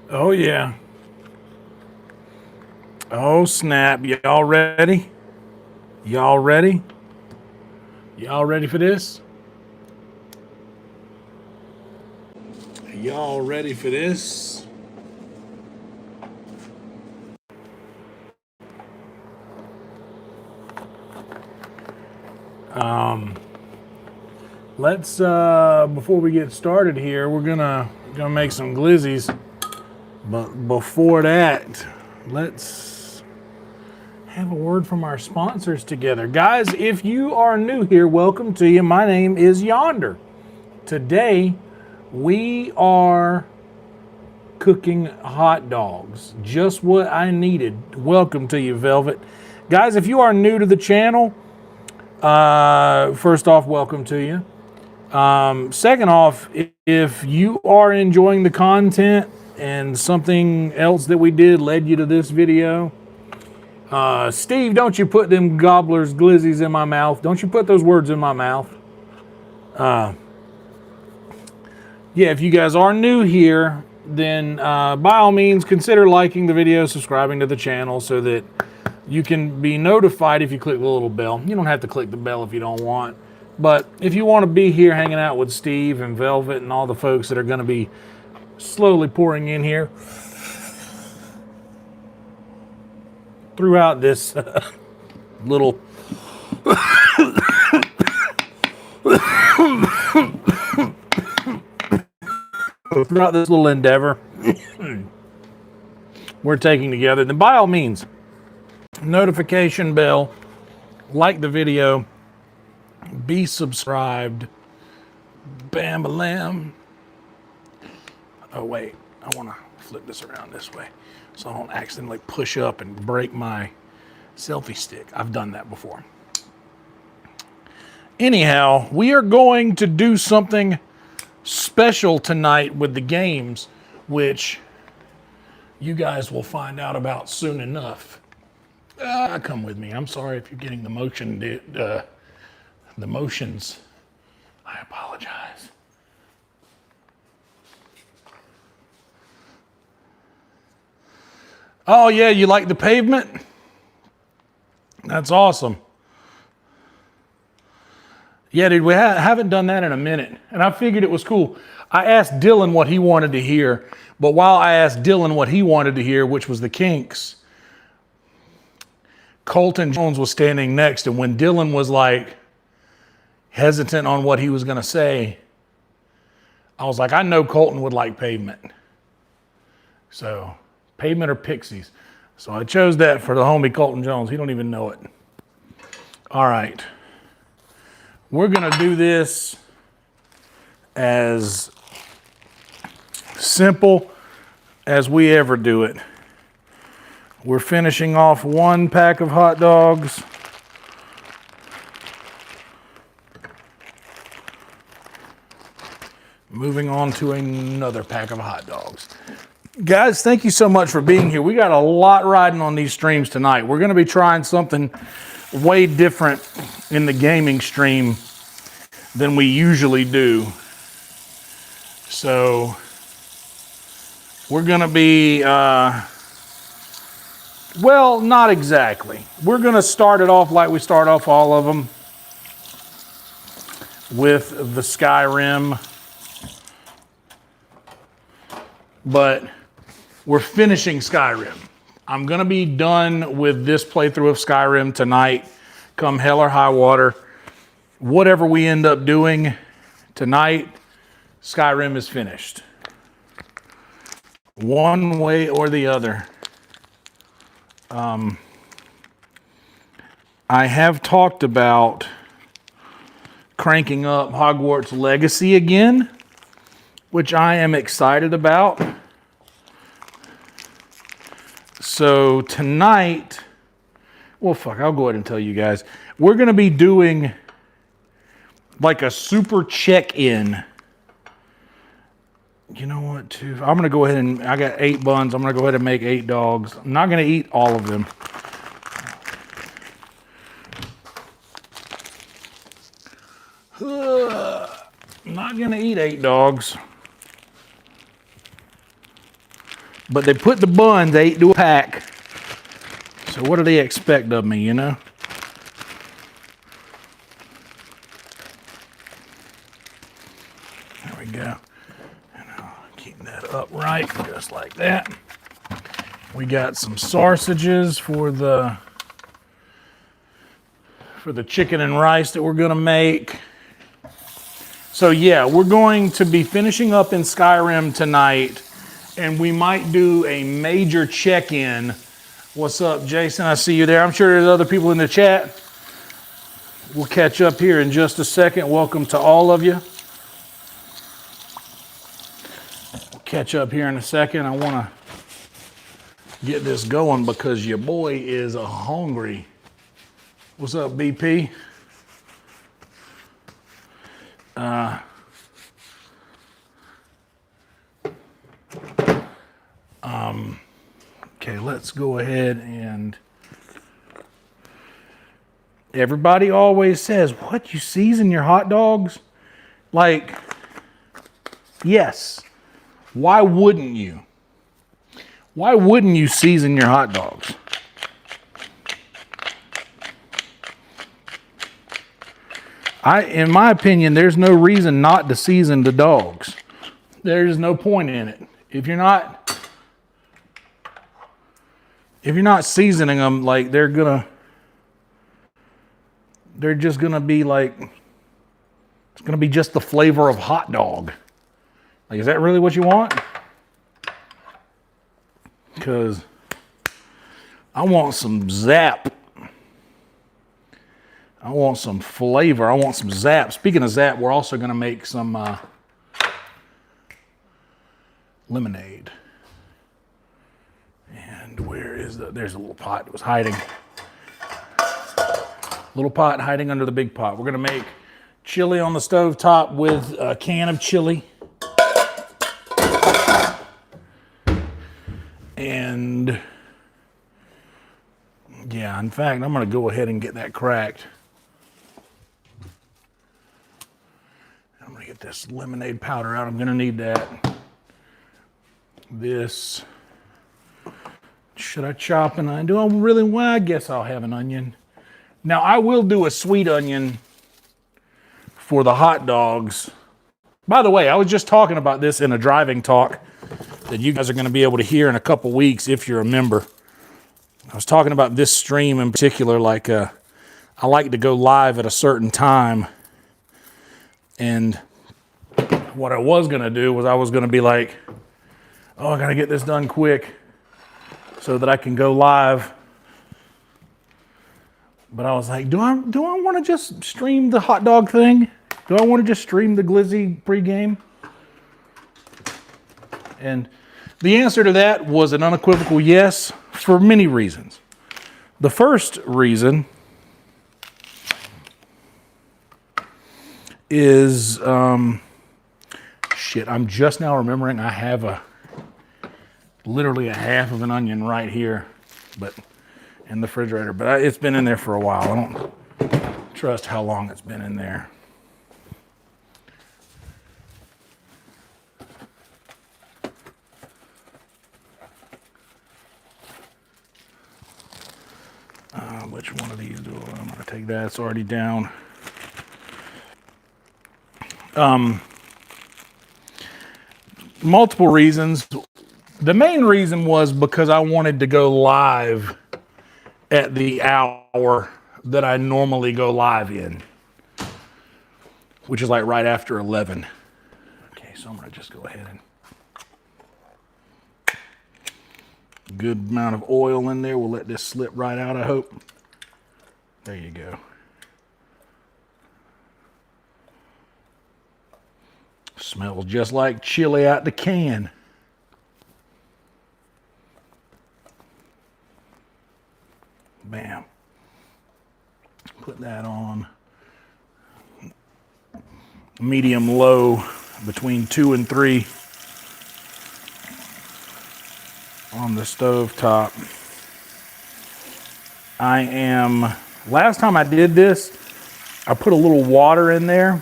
Oh, yeah. Oh, snap. Y'all ready? Y'all ready? Y'all ready for this? Y'all ready for this? Let's before we get started here, we're gonna make some glizzies. But before that, let's have a word from our sponsors together. Guys, if you are new here, welcome to you. My name is Yonder. Today, we are cooking hot dogs. Just what I needed. Welcome to you, Velvet. Guys, if you are new to the channel, first off, welcome to you. Second off, if you are enjoying the content and something else that we did led you to this video, Steve, don't you put them gobblers, glizzies in my mouth. Don't you put those words in my mouth. Yeah, if you guys are new here, then by all means, consider liking the video, subscribing to the channel so that you can be notified if you click the little bell. You don't have to click the bell if you don't want. But if you want to be here hanging out with Steve and Velvet and all the folks that are going to be slowly pouring in here throughout this little throughout this little endeavor we're taking together, then by all means, notification bell, like the video, be subscribed, bam-a-lam. Oh wait, I want to flip this around this way so I don't accidentally push up and break my selfie stick. I've done that before. Anyhow, we are going to do something special tonight with the games, which you guys will find out about soon enough. Come with me. I'm sorry if you're getting the motions. I apologize. Oh yeah, you like the pavement? That's awesome. Yeah, dude, we haven't done that in a minute, and I figured it was cool. I asked Dylan what he wanted to hear, but while I asked Dylan what he wanted to hear, which was the Kinks, Colton Jones was standing next, and when Dylan was like hesitant on what he was going to say, I was like, I know Colton would like Pavement. So, Pavement or Pixies. So I chose that for the homie Colton Jones. He don't even know it. All right. We're going to do this as simple as we ever do it. We're finishing off one pack of hot dogs. Moving on to another pack of hot dogs. Guys, thank you so much for being here. We got a lot riding on these streams tonight. We're going to be trying something way different in the gaming stream than we usually do. So we're going to be, well, not exactly. We're going to start it off like we start off all of them with the Skyrim. But we're finishing Skyrim. I'm going to be done with this playthrough of Skyrim tonight, come hell or high water. Whatever we end up doing tonight, Skyrim is finished. One way or the other. I have talked about cranking up Hogwarts Legacy again, which I am excited about. So tonight, well, fuck, I'll go ahead and tell you guys. We're going to be doing like a super check-in. You know what, too? I'm going to go ahead and, I got 8 buns. I'm going to go ahead and make 8 dogs. I'm not going to eat all of them. I'm not going to eat 8 dogs. But they put the buns 8 to a pack. So what do they expect of me, you know? There we go. And I'll keep that upright, just like that. We got some sausages for the chicken and rice that we're gonna make. So yeah, we're going to be finishing up in Skyrim tonight, and we might do a major check-in. What's up, Jason? I see you there. I'm sure there's other people in the chat. We'll catch up here in just a second. Welcome to all of you. We'll catch up here in a second. I want to get this going because your boy is hungry. What's up, BP? Okay, let's go ahead and everybody always says, what, you season your hot dogs? Like, yes. Why wouldn't you? Why wouldn't you season your hot dogs? In my opinion, there's no reason not to season the dogs. There's no point in it. If you're not seasoning them, like they're just gonna be like, it's gonna be just the flavor of hot dog. Like, is that really what you want? Because I want some zap. I want some flavor. I want some zap. Speaking of zap, we're also gonna make some lemonade. And where is there's a little pot that was hiding. Little pot hiding under the big pot. We're gonna make chili on the stove top with a can of chili. And yeah, in fact, I'm gonna go ahead and get that cracked. I'm gonna get this lemonade powder out. I'm gonna need that. This. Should I chop an onion? Do I really? Well, I guess I'll have an onion. Now, I will do a sweet onion for the hot dogs. By the way, I was just talking about this in a driving talk that you guys are going to be able to hear in a couple weeks if you're a member. I was talking about this stream in particular, like I like to go live at a certain time. And what I was going to do was I was going to be like, oh, I got to get this done quick so that I can go live. But I was like, do I want to just stream the hot dog thing? Do I want to just stream the Glizzy pregame? And the answer to that was an unequivocal yes for many reasons. The first reason is, shit, I'm just now remembering I have literally a half of an onion right here, but in the refrigerator. But it's been in there for a while. I don't trust how long it's been in there. Which one of these do I'm going to take that? It's already down. Multiple reasons. The main reason was because I wanted to go live at the hour that I normally go live in, which is like right after 11. Okay, so I'm going to just go ahead and good amount of oil in there. We'll let this slip right out, I hope. There you go. Smells just like chili out the can. Bam. Put that on medium low between 2 and 3 on the stove top. Last time I did this, I put a little water in there.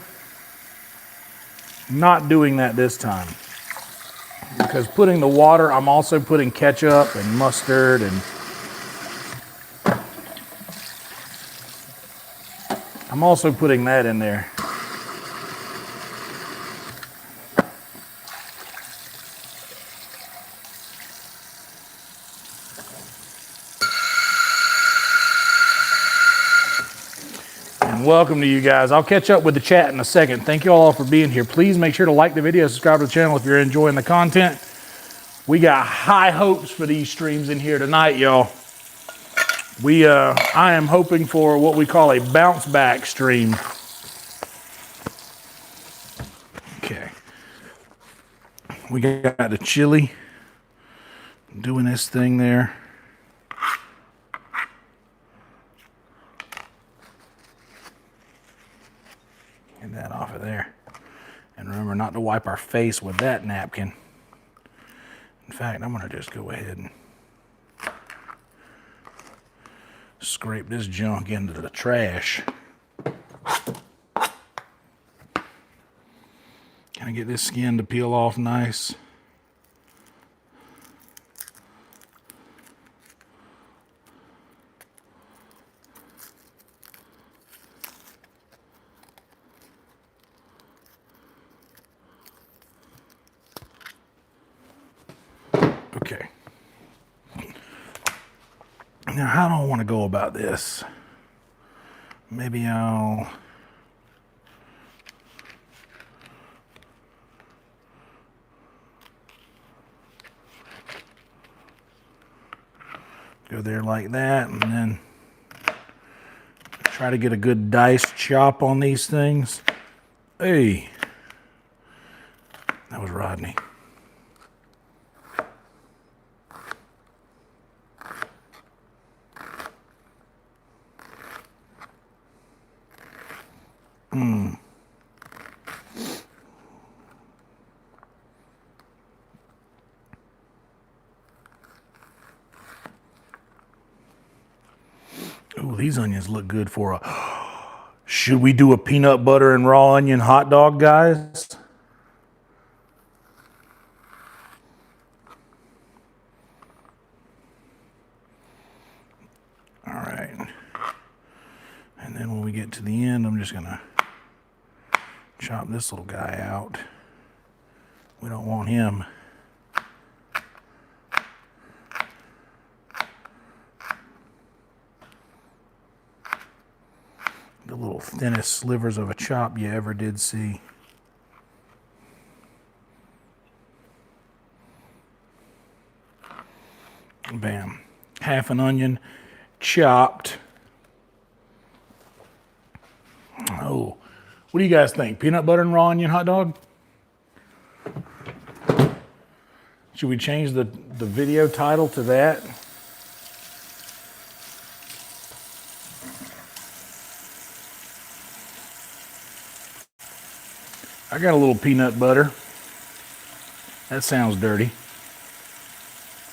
I'm not doing that this time. because putting the water, I'm also putting ketchup and mustard and I'm also putting that in there. And welcome to you guys. I'll catch up with the chat in a second. Thank you all for being here. Please make sure to like the video, subscribe to the channel if you're enjoying the content. We got high hopes for these streams in here tonight, y'all. I am hoping for what we call a bounce back stream. Okay. We got the chili doing this thing there. Get that off of there. And remember not to wipe our face with that napkin. In fact, I'm going to just go ahead and scrape this junk into the trash. Can I get this skin to peel off nice? Okay. Now, how do I want to go about this? Maybe I'll go there like that, and then try to get a good diced chop on these things. Hey, that was Rodney. Ooh, these onions look good for a... Should we do a peanut butter and raw onion hot dog, guys? All right. And then when we get to the end, I'm just going to chop this little guy out. We don't want him. The little thinnest slivers of a chop you ever did see. Bam. Half an onion chopped. Oh, what do you guys think? Peanut butter and raw onion hot dog? Should we change the video title to that? I got a little peanut butter. That sounds dirty,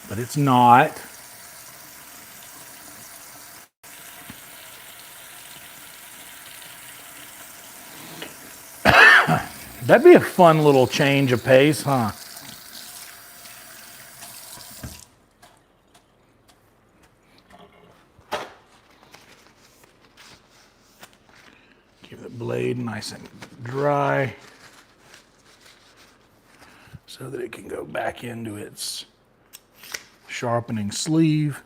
but it's not. That'd be a fun little change of pace, huh? Keep the blade nice and dry so that it can go back into its sharpening sleeve.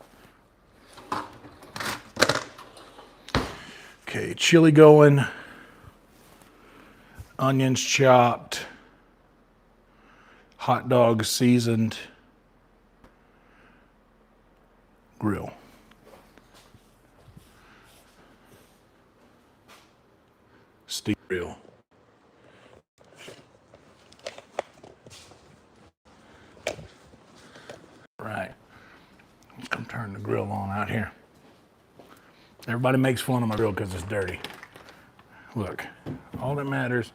Okay, chili going. Onions chopped, hot dogs seasoned, grill. Steel grill. Right. Let's come turn the grill on out here. Everybody makes fun of my grill because it's dirty. Look, all that matters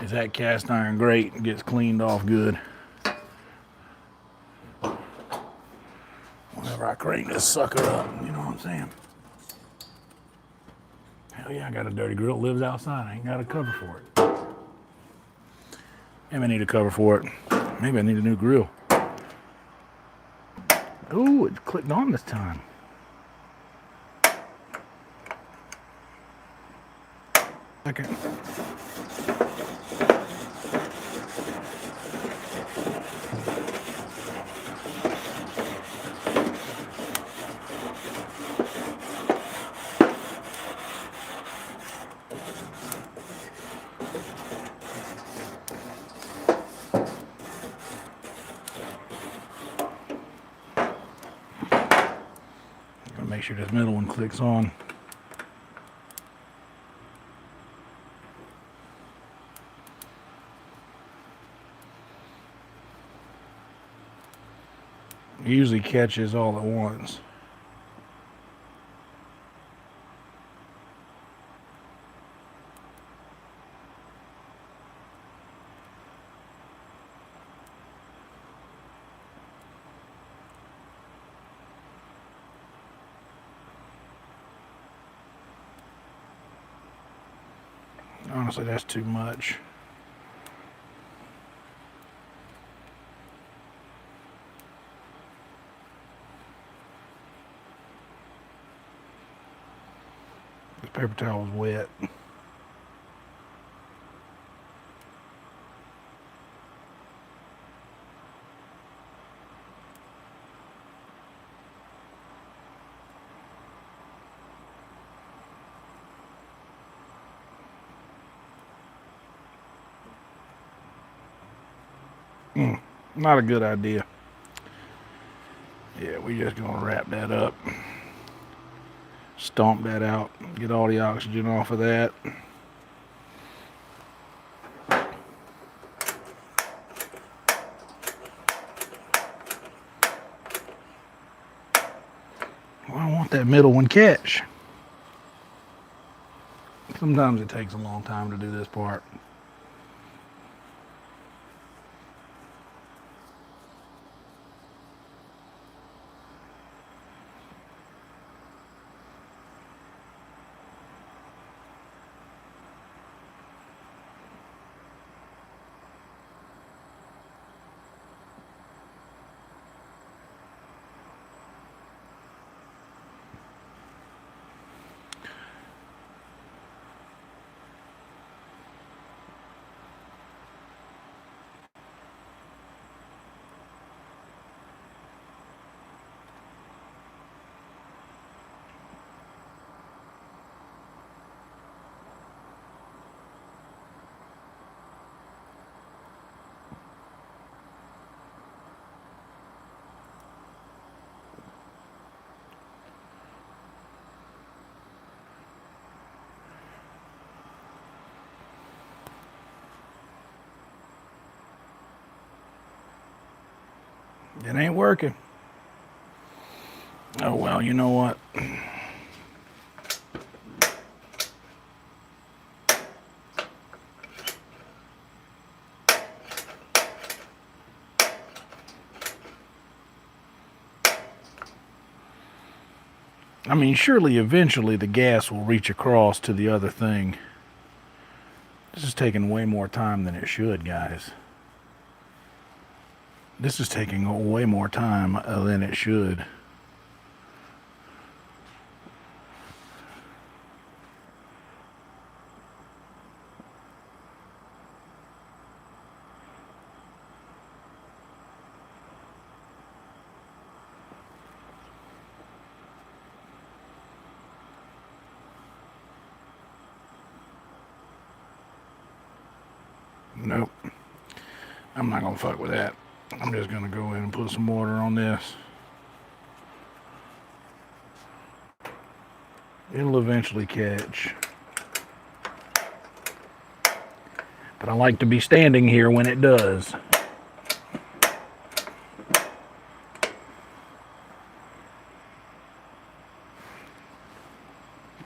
is that cast iron grate gets cleaned off good. Whenever I crank this sucker up, you know what I'm saying? Hell yeah, I got a dirty grill. It lives outside. I ain't got a cover for it. And I need a cover for it. Maybe I need a new grill. Oh, it clicked on this time. Okay. Make sure this middle one clicks on. It usually catches all at once. Honestly, that's too much. This paper towel is wet. Not a good idea. Yeah, we're just gonna wrap that up. Stomp that out. Get all the oxygen off of that. Well, I want that middle one catch. Sometimes it takes a long time to do this part. It ain't working. Oh well, you know what? I mean, surely eventually the gas will reach across to the other thing. This is taking way more time than it should, guys. This is taking way more time than it should. Nope. I'm not gonna fuck with that. I'm just gonna go in and put some water on this. It'll eventually catch. But I like to be standing here when it does.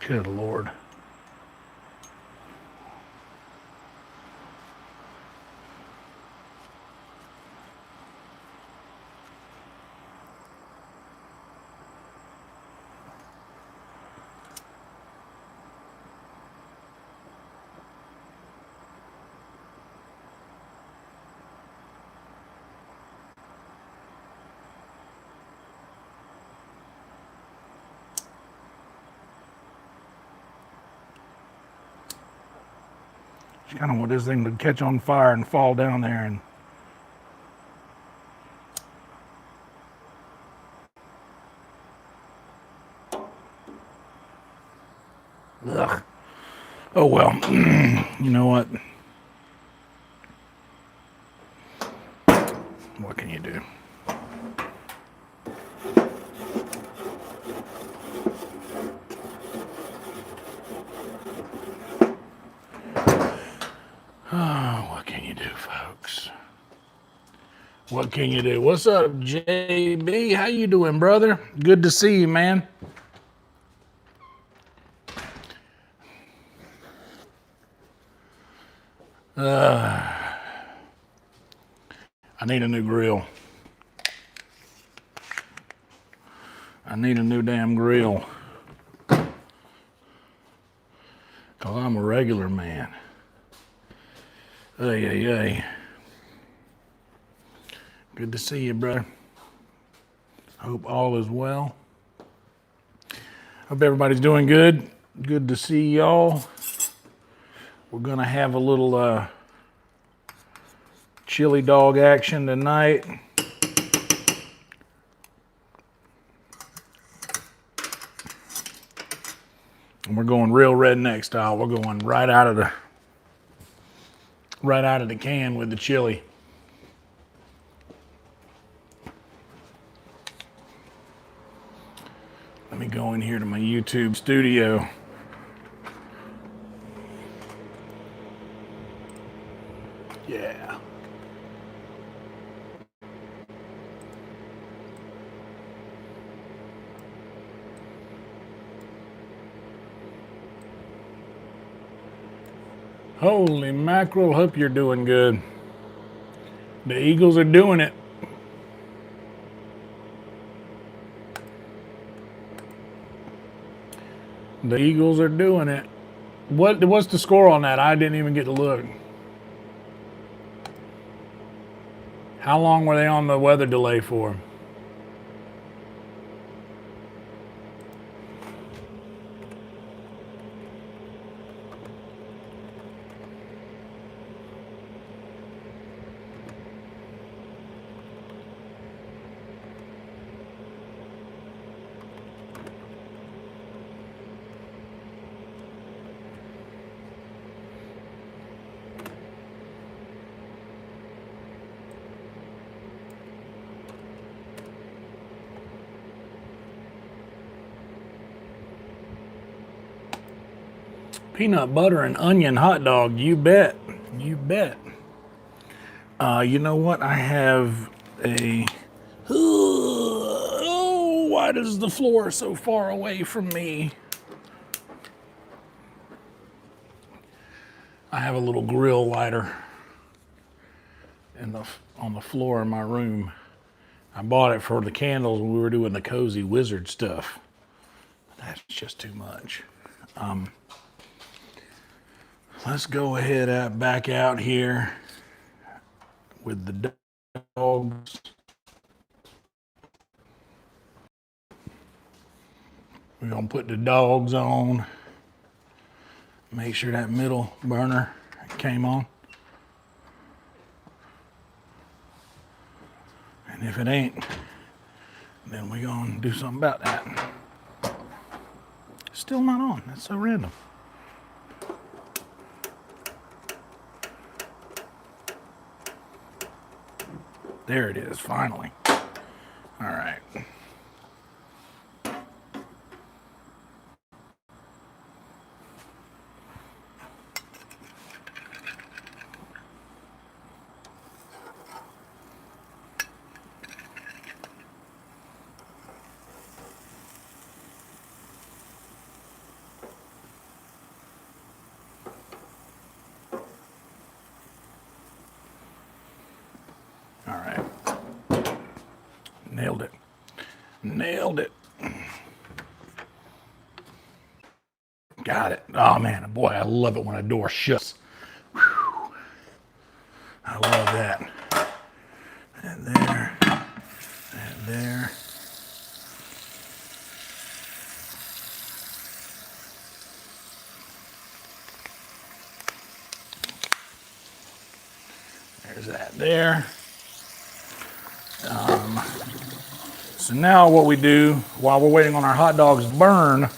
Good Lord. kind of want this thing to catch on fire and fall down there and ugh. Oh well, you know what? What can you do? Oh, what can you do, folks? What can you do? What's up, JB? How you doing, brother? Good to see you, man. I need a new grill. I need a new damn grill. Because I'm a regular man. Hey, hey, hey. Good to see you, brother. Hope all is well. Hope everybody's doing good. Good to see y'all. We're gonna have a little chili dog action tonight. And we're going real redneck style. We're going right out of the can with the chili. Let me go in here to my YouTube studio. Yeah. Holy mackerel, hope you're doing good. The Eagles are doing it. The Eagles are doing it. What's the score on that? I didn't even get to look. How long were they on the weather delay for? Peanut butter and onion hot dog, you bet. You bet. You know what? I have a... Oh, why does the floor so far away from me? I have a little grill lighter on the floor in my room. I bought it for the candles when we were doing the cozy wizard stuff. That's just too much. Let's go ahead back out here with the dogs. We're gonna put the dogs on. Make sure that middle burner came on. And if it ain't, then we're gonna do something about that. Still not on, that's so random. There it is, finally. All right. All right. Nailed it. Nailed it. Got it. Oh man, boy, I love it when a door shuts. Whew. I love that. And there, and there. There's that there. So now what we do while we're waiting on our hot dogs to burn,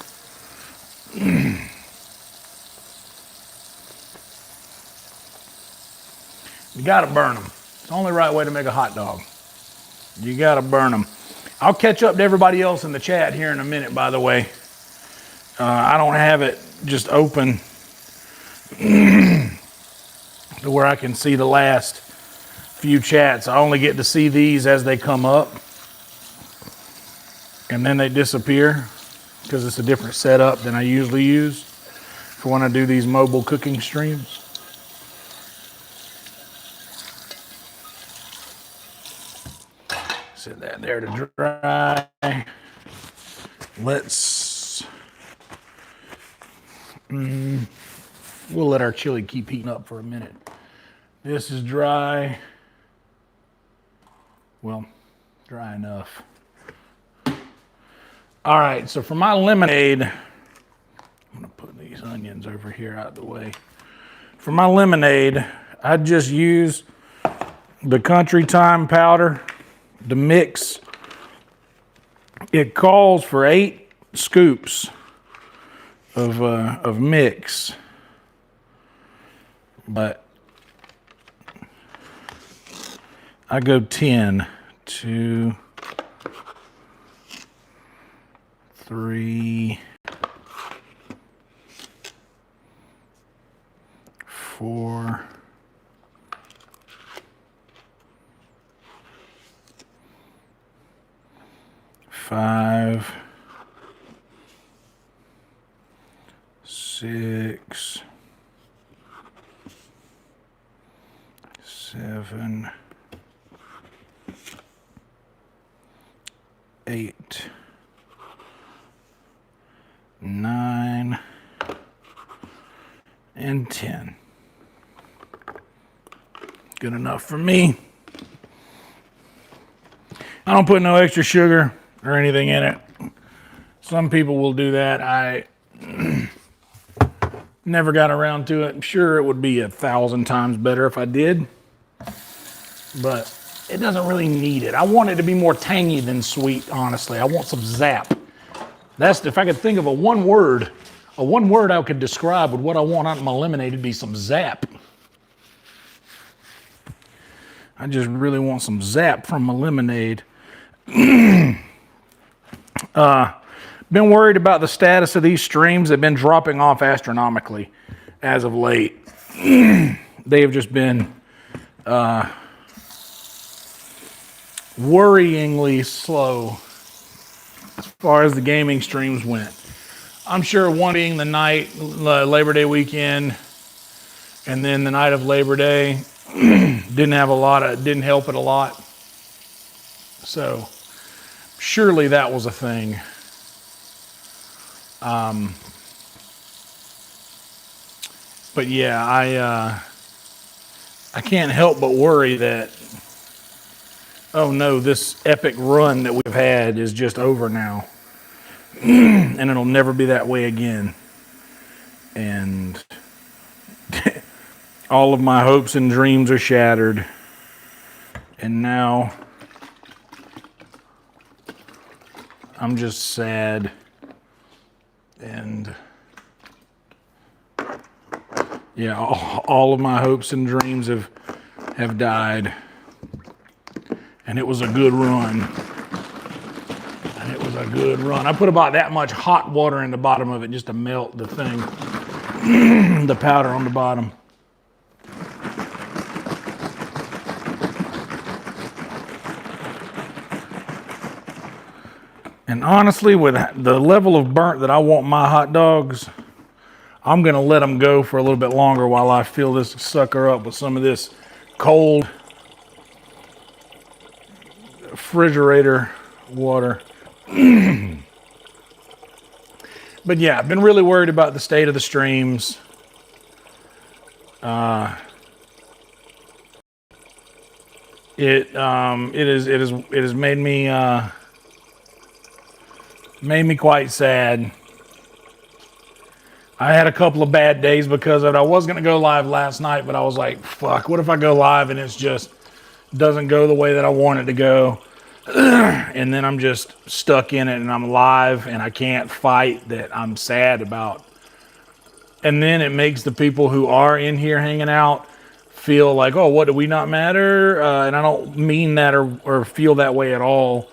you gotta burn them. It's the only right way to make a hot dog. You gotta burn them. I'll catch up to everybody else in the chat here in a minute, by the way. I don't have it just open to where I can see the last few chats. I only get to see these as they come up. And then they disappear because it's a different setup than I usually use for when I do these mobile cooking streams. Set that there to dry. We'll let our chili keep heating up for a minute. This is dry. Well, dry enough. All right, so for my lemonade, I'm gonna put these onions over here out of the way. For my lemonade, I just use the country thyme powder, the mix. It calls for 8 scoops of mix, but I go 10, 2, 3, 4, 5, 6, 7, 8, 9, and 10. Good enough for me. I don't put no extra sugar or anything in it. Some people will do that. I never got around to it. I'm sure it would be 1,000 times better if I did, but it doesn't really need it. I want it to be more tangy than sweet, honestly. I want some zap. That's, if I could think of a one word I could describe with what I want out of my lemonade, it'd be some zap. I just really want some zap from my lemonade. Been worried about the status of these streams. They've been dropping off astronomically as of late. They have just been worryingly slow as far as the gaming streams went. I'm sure one being the night, Labor Day weekend, and then the night of Labor Day didn't help it a lot. So surely that was a thing. But yeah, I can't help but worry that, oh no, this epic run that we've had is just over now. And it'll never be that way again. And all of my hopes and dreams are shattered. And now I'm just sad. And yeah, all of my hopes and dreams have died. And it was a good run. I put about that much hot water in the bottom of it just to melt the thing, the powder on the bottom. And honestly, with the level of burnt that I want my hot dogs, I'm gonna let them go for a little bit longer while I fill this sucker up with some of this cold refrigerator water. But yeah, I've been really worried about the state of the streams. It has made me quite sad. I had a couple of bad days because of it. I was going to go live last night, but I was like, fuck, what if I go live and it's just doesn't go the way that I want it to go? And then I'm just stuck in it and I'm live and I can't fight that I'm sad about. And then it makes the people who are in here hanging out feel like, oh, what, do we not matter? And I don't mean that or feel that way at all.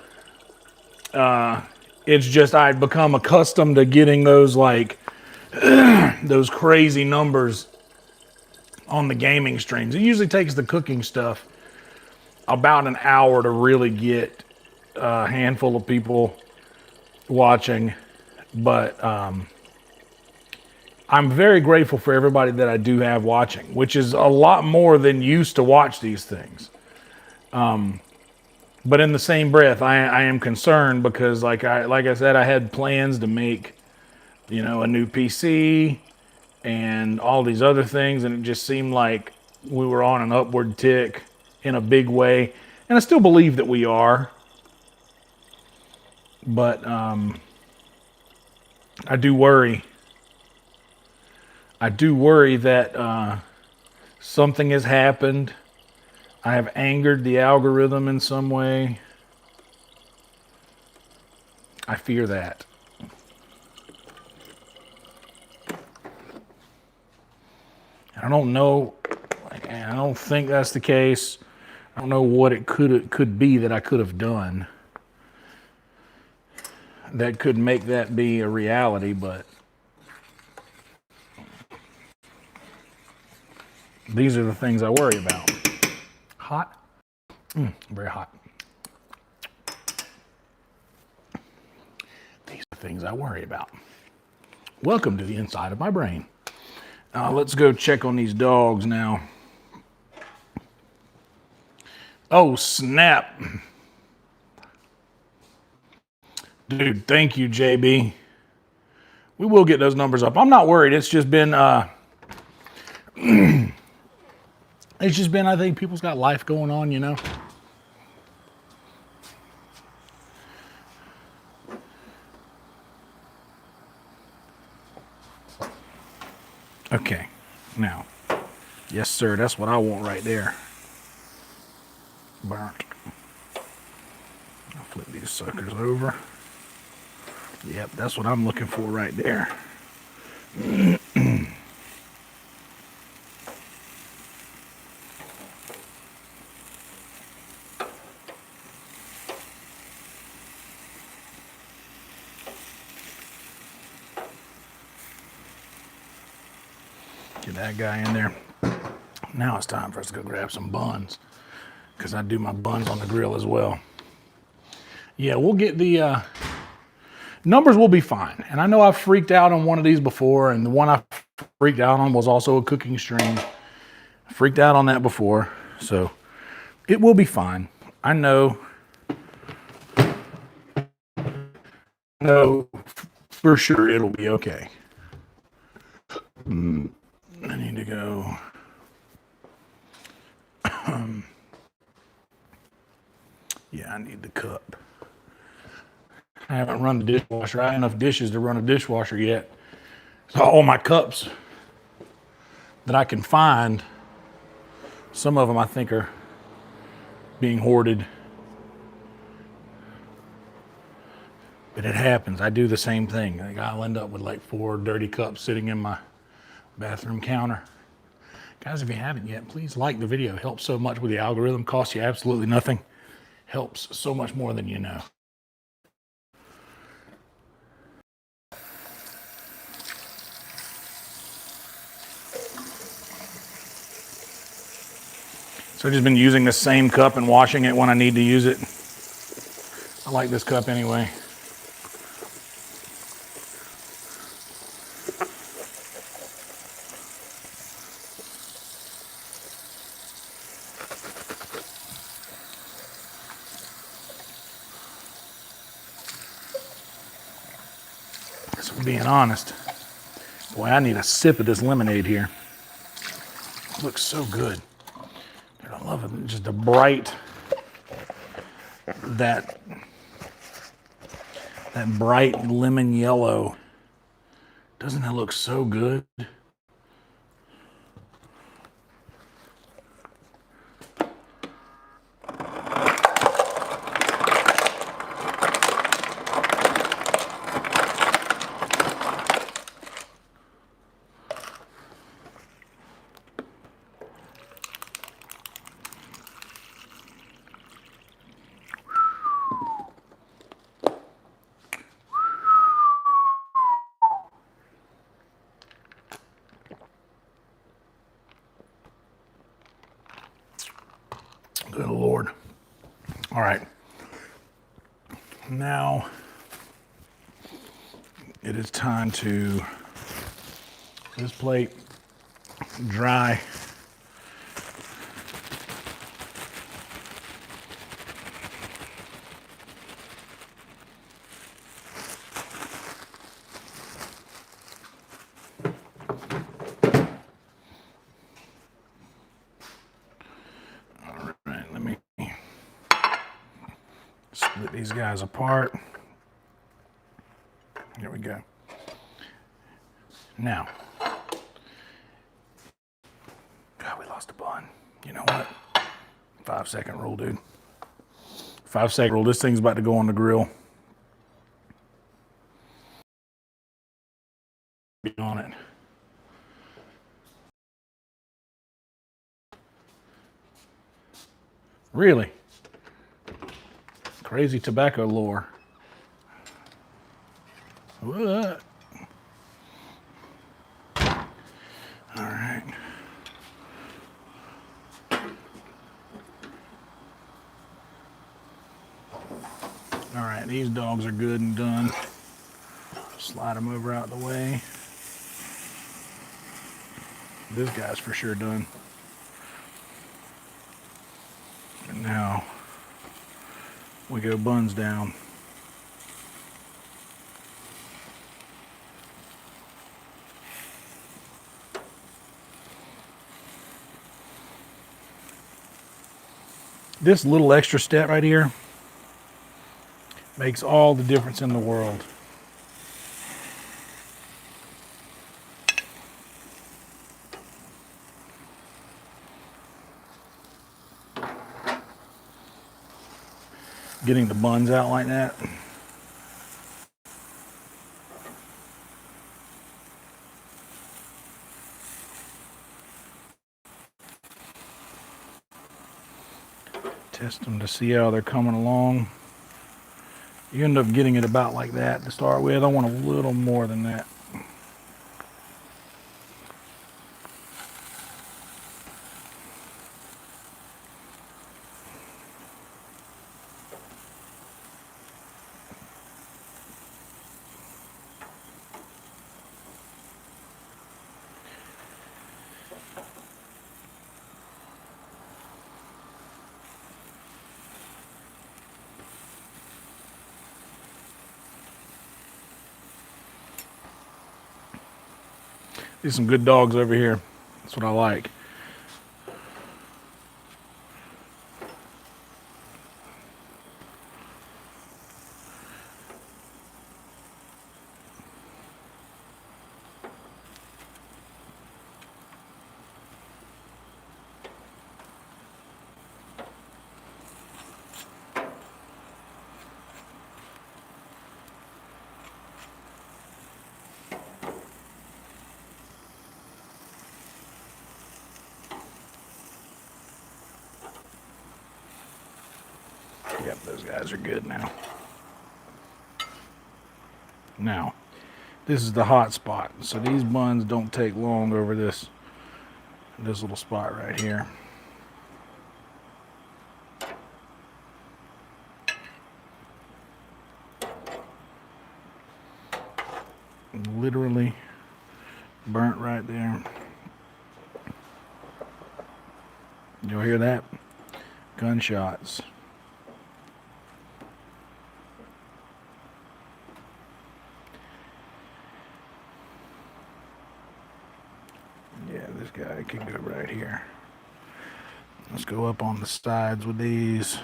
It's just I've become accustomed to getting those like those crazy numbers on the gaming streams. It usually takes the cooking stuff about an hour to really get a handful of people watching, but I'm very grateful for everybody that I do have watching, which is a lot more than used to watch these things. But in the same breath, I am concerned because like I said, I had plans to make, you know, a new PC and all these other things, and it just seemed like we were on an upward tick in a big way. And I still believe that we are. But I do worry. I do worry that something has happened. I have angered the algorithm in some way. I fear that. I don't know. I don't think that's the case. I don't know what it could be that I could have done that could make that be a reality, but these are the things I worry about. Hot? Very hot. These are the things I worry about. Welcome to the inside of my brain. Let's go check on these dogs now. Oh, snap. Dude, thank you, JB. We will get those numbers up. I'm not worried. It's just been, I think people's got life going on, you know? Okay, now, yes, sir, that's what I want right there. Burnt. I'll flip these suckers over. Yep, that's what I'm looking for right there. Get that guy in there. Now it's time for us to go grab some buns, because I do my buns on the grill as well. Yeah, we'll get the numbers will be fine. And I know I've freaked out on one of these before, and the one I freaked out on was also a cooking stream. I freaked out on that before, so it will be fine. I know for sure it'll be okay. I need to go. Yeah, I need the cup. I haven't run the dishwasher. I have enough dishes to run a dishwasher yet. So all my cups that I can find, some of them I think are being hoarded. But it happens. I do the same thing. Like I'll end up with like 4 dirty cups sitting in my bathroom counter. Guys, if you haven't yet, please like the video. It helps so much with the algorithm. Costs you absolutely nothing. Helps so much more than you know. So I've just been using the same cup and washing it when I need to use it. I like this cup anyway. So being honest, boy, I need a sip of this lemonade here. It looks so good. I love it. Just a bright, that bright lemon yellow Doesn't that look so good? Good Lord. All right. Now it is time to this plate dry. All right, let me split these guys apart. Here we go. Now, God, we lost a bun. You know what? 5-second rule, dude. 5-second rule. This thing's about to go on the grill. Be on it. Really? Crazy tobacco lore. What? All right. All right, these dogs are good and done. Slide them over out the way. This guy's for sure done. And now we go buns down. This little extra step right here makes all the difference in the world. Getting the buns out like that. Test them to see how they're coming along. You end up getting it about like that to start with. I want a little more than that. These some good dogs over here. That's what I like. Yep, those guys are good now. Now, this is the hot spot. So these buns don't take long over this little spot right here. Literally burnt right there. You'll hear that? Gunshots. Yeah, this guy can go right here. Let's go up on the sides with these.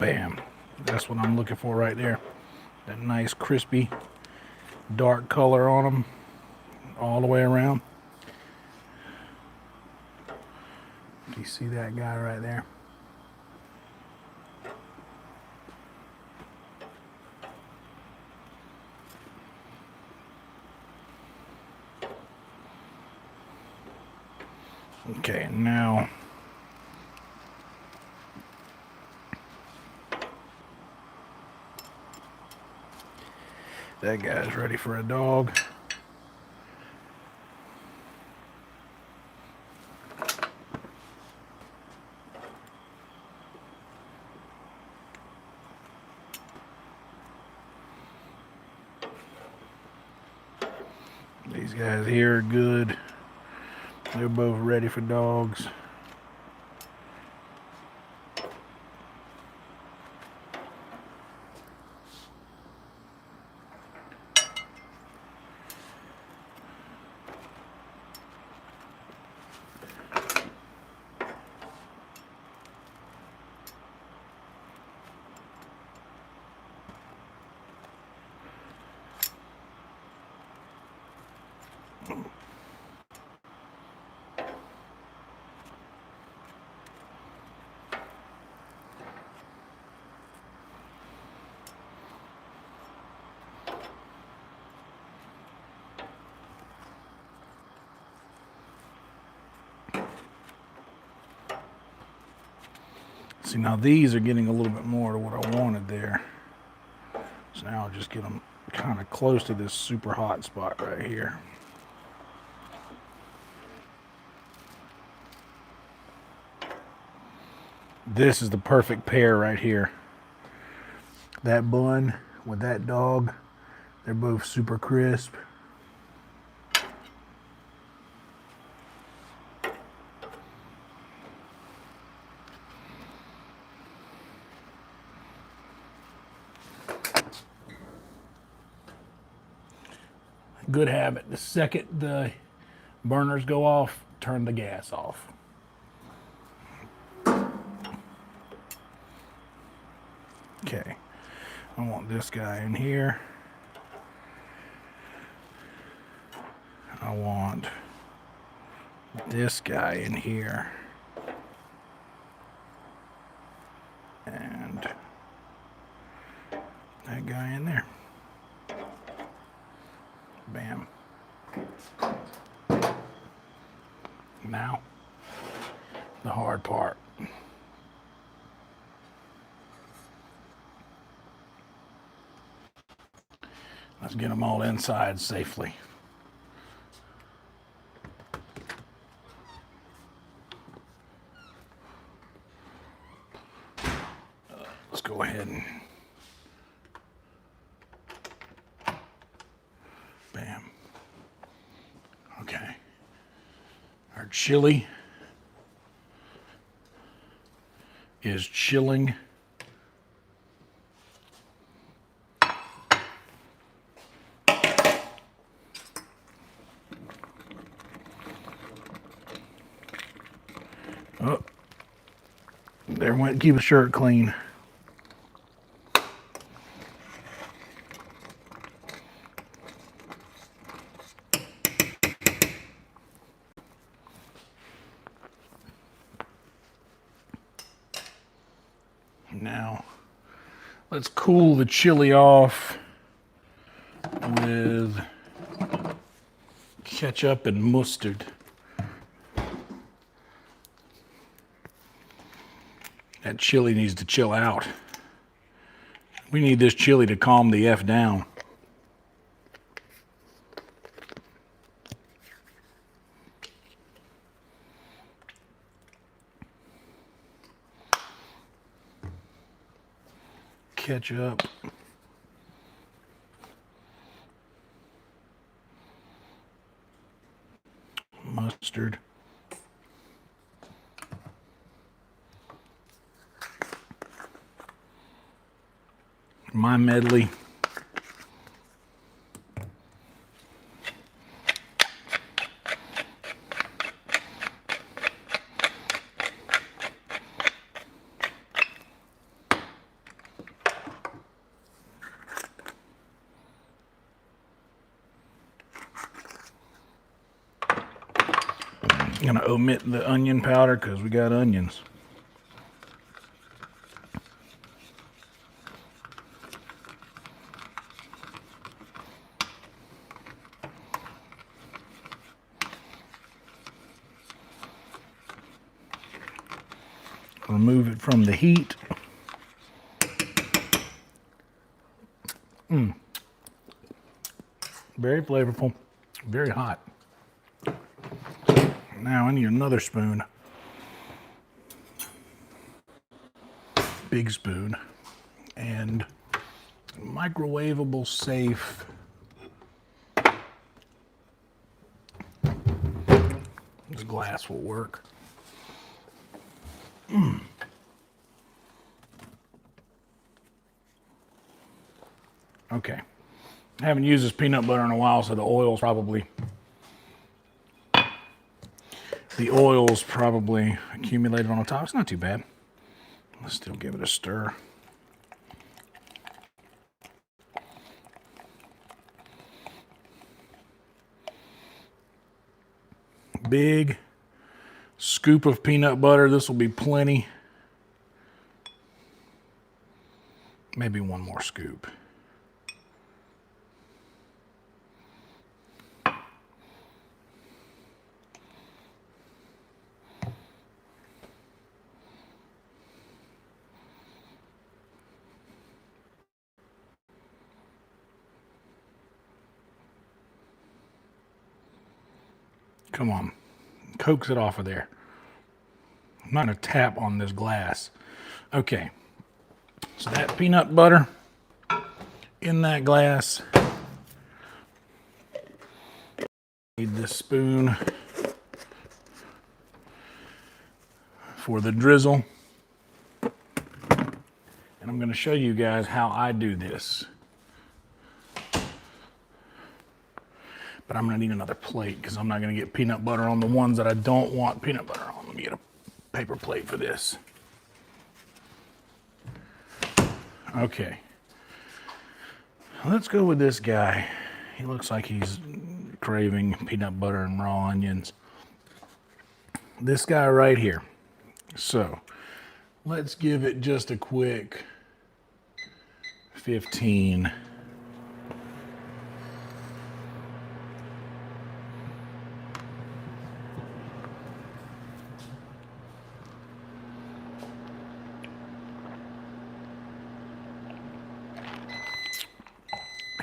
Bam. That's what I'm looking for right there. That nice crispy dark color on them all the way around. Do you see that guy right there? Okay, now that guy's ready for a dog. These guys here are good. They're both ready for dogs. See, now these are getting a little bit more to what I wanted there. So now I'll just get them kind of close to this super hot spot right here. This is the perfect pair right here. That bun with that dog, they're both super crisp. Good habit. The second the burners go off, turn the gas off. Okay, I want this guy in here. I want this guy in here. And that guy in there. Bam. Now, the hard part. Let's get them all inside safely. Let's go ahead and bam. Okay. Our chili is chilling. Oh, there went, keep the shirt clean. Now, let's cool the chili off with ketchup and mustard. That chili needs to chill out. We need this chili to calm the F down. Ketchup. Mustard. My medley. I'm gonna omit the onion powder because we got onions. Remove it from the heat. Very flavorful, very hot. Now I need another spoon. Big spoon. And microwavable safe. This glass will work. Okay. I haven't used this peanut butter in a while, so the oil's probably accumulated on the top. It's not too bad. Let's still give it a stir. Big scoop of peanut butter. This will be plenty. Maybe one more scoop. Come on, coax it off of there. I'm not gonna tap on this glass. Okay, so that peanut butter in that glass. Need this spoon for the drizzle. And I'm gonna show you guys how I do this. But I'm gonna need another plate because I'm not gonna get peanut butter on the ones that I don't want peanut butter on. Let me get a paper plate for this. Okay. Let's go with this guy. He looks like he's craving peanut butter and raw onions. This guy right here. So let's give it just a quick 15.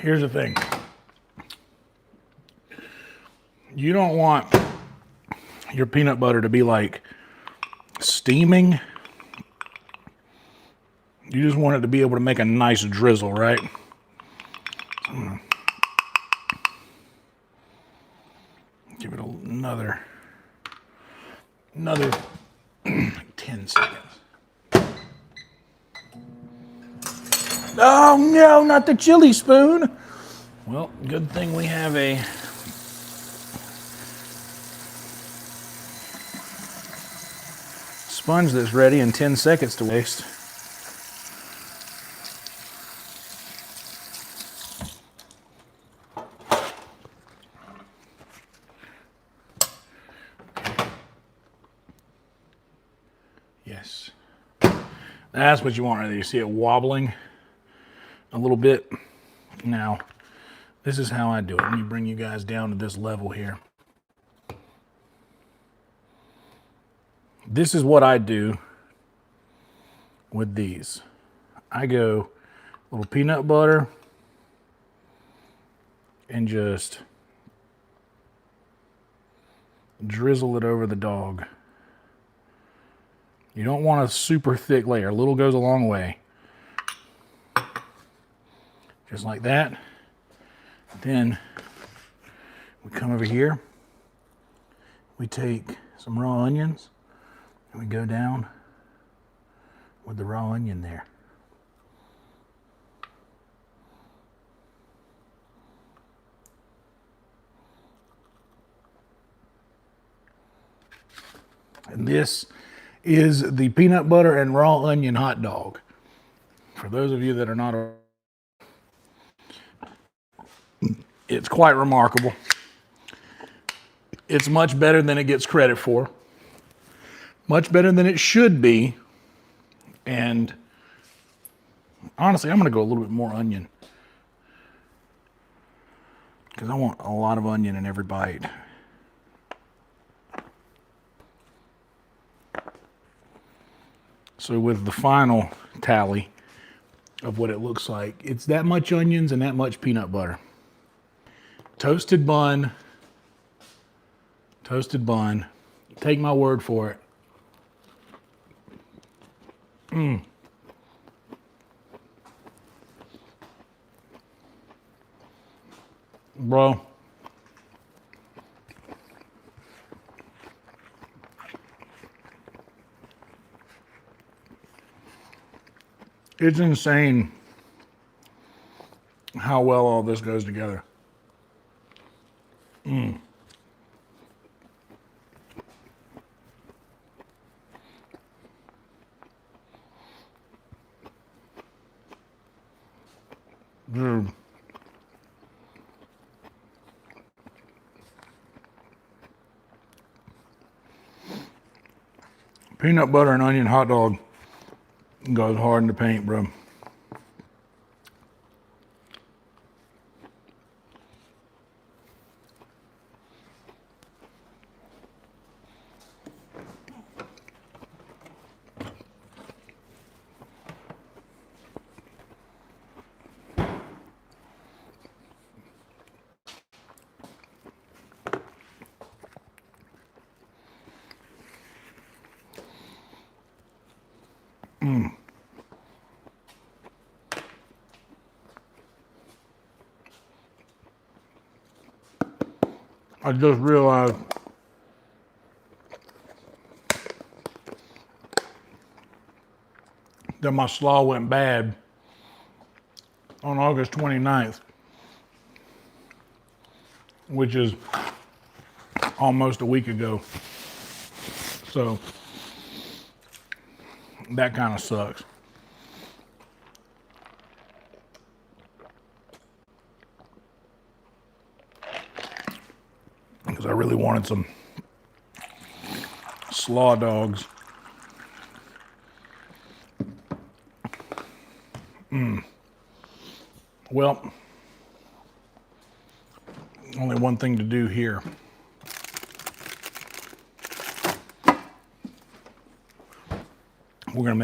Here's the thing. You don't want your peanut butter to be like steaming. You just want it to be able to make a nice drizzle, right? So I'm gonna give it another 10 seconds. Oh no, not the chili spoon. Well, good thing we have a sponge that's ready in 10 seconds to waste. Yes. That's what you want right there. You see it wobbling a little bit. Now, this is how I do it. Let me bring you guys down to this level here. This is what I do with these. I go a little peanut butter and just drizzle it over the dog. You don't want a super thick layer. A little goes a long way. Just like that. Then we come over here. We take some raw onions and we go down with the raw onion there. And this is the peanut butter and raw onion hot dog. For those of you that are not, it's quite remarkable. It's much better than it gets credit for. Much better than it should be. And honestly, I'm going to go a little bit more onion, because I want a lot of onion in every bite. So with the final tally of what it looks like, it's that much onions and that much peanut butter. Toasted bun. Toasted bun. Take my word for it. Bro. It's insane how well all this goes together. Dude. Peanut butter and onion hot dog goes hard in the paint, bro. I just realized that my slaw went bad on August 29th, which is almost a week ago. So that kind of sucks. Because I really wanted some slaw dogs. Well, only one thing to do here. We're going to make